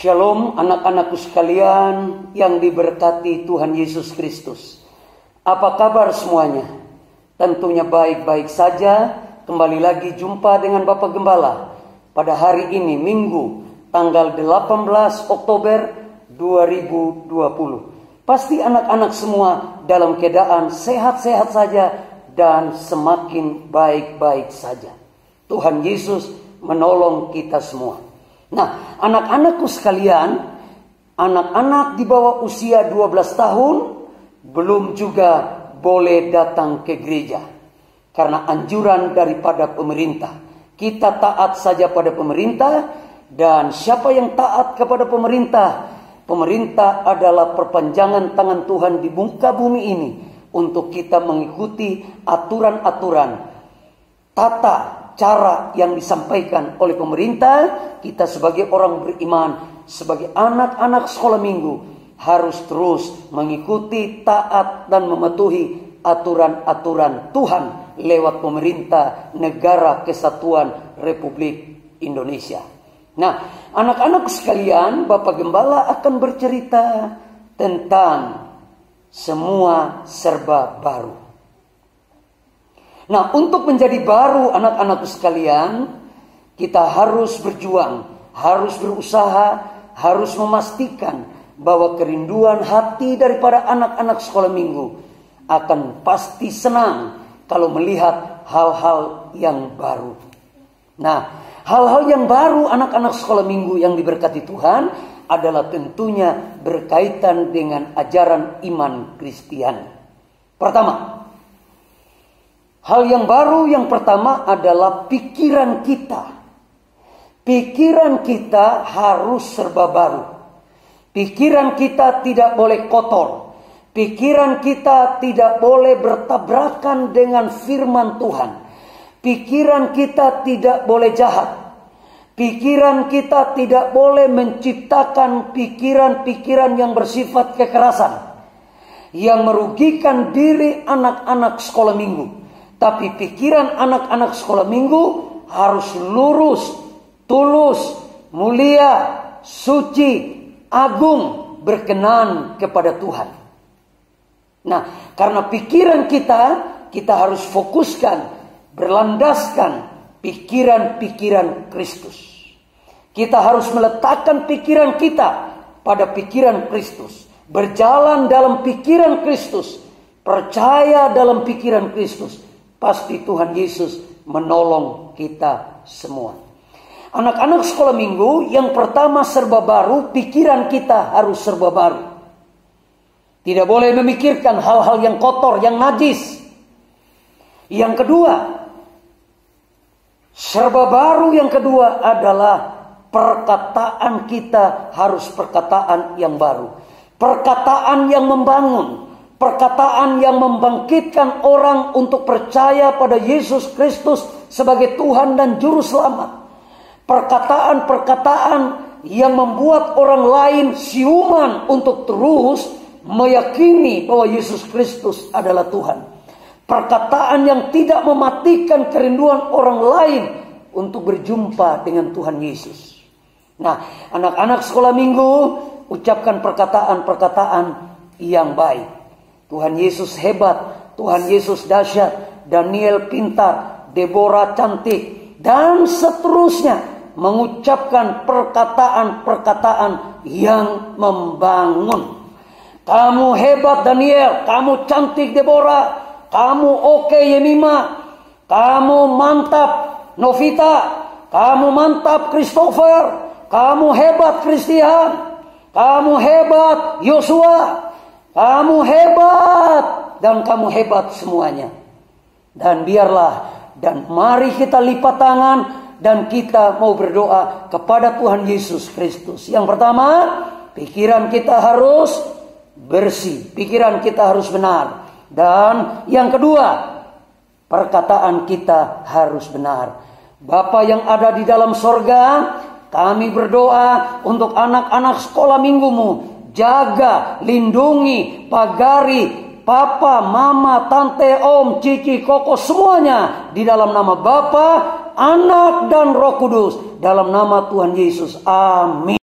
Shalom anak-anakku sekalian yang diberkati Tuhan Yesus Kristus. Apa kabar semuanya? Tentunya baik-baik saja. Kembali lagi jumpa dengan Bapak Gembala pada hari ini Minggu tanggal 18 Oktober 2020. Pasti anak-anak semua dalam keadaan sehat-sehat saja dan semakin baik-baik saja. Tuhan Yesus menolong kita semua. Nah, anak-anakku sekalian, anak-anak di bawah usia 12 tahun belum juga boleh datang ke gereja karena anjuran daripada pemerintah. Kita taat saja pada pemerintah, dan siapa yang taat kepada pemerintah? Pemerintah adalah perpanjangan tangan Tuhan di muka bumi ini untuk kita mengikuti aturan-aturan, tata cara yang disampaikan oleh pemerintah. Kita sebagai orang beriman, sebagai anak-anak sekolah minggu, harus terus mengikuti, taat dan mematuhi aturan-aturan Tuhan lewat pemerintah negara kesatuan Republik Indonesia. Nah, anak-anak sekalian, Bapak Gembala akan bercerita tentang semua serba baru. Nah, untuk menjadi baru anak-anakku sekalian, kita harus berjuang, harus berusaha, harus memastikan bahwa kerinduan hati daripada anak-anak sekolah minggu akan pasti senang kalau melihat hal-hal yang baru. Nah, hal-hal yang baru anak-anak sekolah minggu yang diberkati Tuhan adalah tentunya berkaitan dengan ajaran iman Kristiani. Pertama, hal yang baru yang pertama adalah pikiran kita. Pikiran kita harus serba baru. Pikiran kita tidak boleh kotor. Pikiran kita tidak boleh bertabrakan dengan firman Tuhan. Pikiran kita tidak boleh jahat. Pikiran kita tidak boleh menciptakan pikiran-pikiran yang bersifat kekerasan, yang merugikan diri anak-anak sekolah minggu. Tapi pikiran anak-anak sekolah minggu harus lurus, tulus, mulia, suci, agung, berkenan kepada Tuhan. Nah, karena pikiran kita harus fokuskan, berlandaskan pikiran-pikiran Kristus. Kita harus meletakkan pikiran kita pada pikiran Kristus. Berjalan dalam pikiran Kristus, percaya dalam pikiran Kristus. Pasti Tuhan Yesus menolong kita semua. Anak-anak sekolah minggu, yang pertama serba baru, pikiran kita harus serba baru. Tidak boleh memikirkan hal-hal yang kotor, yang najis. Yang kedua, serba baru yang kedua adalah perkataan kita harus perkataan yang baru. Perkataan yang membangun. Perkataan yang membangkitkan orang untuk percaya pada Yesus Kristus sebagai Tuhan dan Juru Selamat. Perkataan-perkataan yang membuat orang lain siuman untuk terus meyakini bahwa Yesus Kristus adalah Tuhan. Perkataan yang tidak mematikan kerinduan orang lain untuk berjumpa dengan Tuhan Yesus. Nah, anak-anak sekolah minggu, ucapkan perkataan-perkataan yang baik. Tuhan Yesus hebat, Tuhan Yesus dahsyat, Daniel pintar, Deborah cantik, dan seterusnya. Mengucapkan perkataan-perkataan yang membangun. Kamu hebat Daniel, kamu cantik Deborah, kamu oke Yemima, kamu mantap Novita, kamu mantap Christopher, kamu hebat Christian, kamu hebat Yosua, kamu hebat, dan kamu hebat semuanya. Dan biarlah, dan mari kita lipat tangan dan kita mau berdoa kepada Tuhan Yesus Kristus. Yang pertama, pikiran kita harus bersih, pikiran kita harus benar. Dan yang kedua, perkataan kita harus benar. Bapa yang ada di dalam sorga, kami berdoa untuk anak-anak sekolah minggumu. Jaga, lindungi, pagari papa, mama, tante, om, cici, koko, semuanya di dalam nama Bapa, Anak dan Roh Kudus, dalam nama Tuhan Yesus. Amin.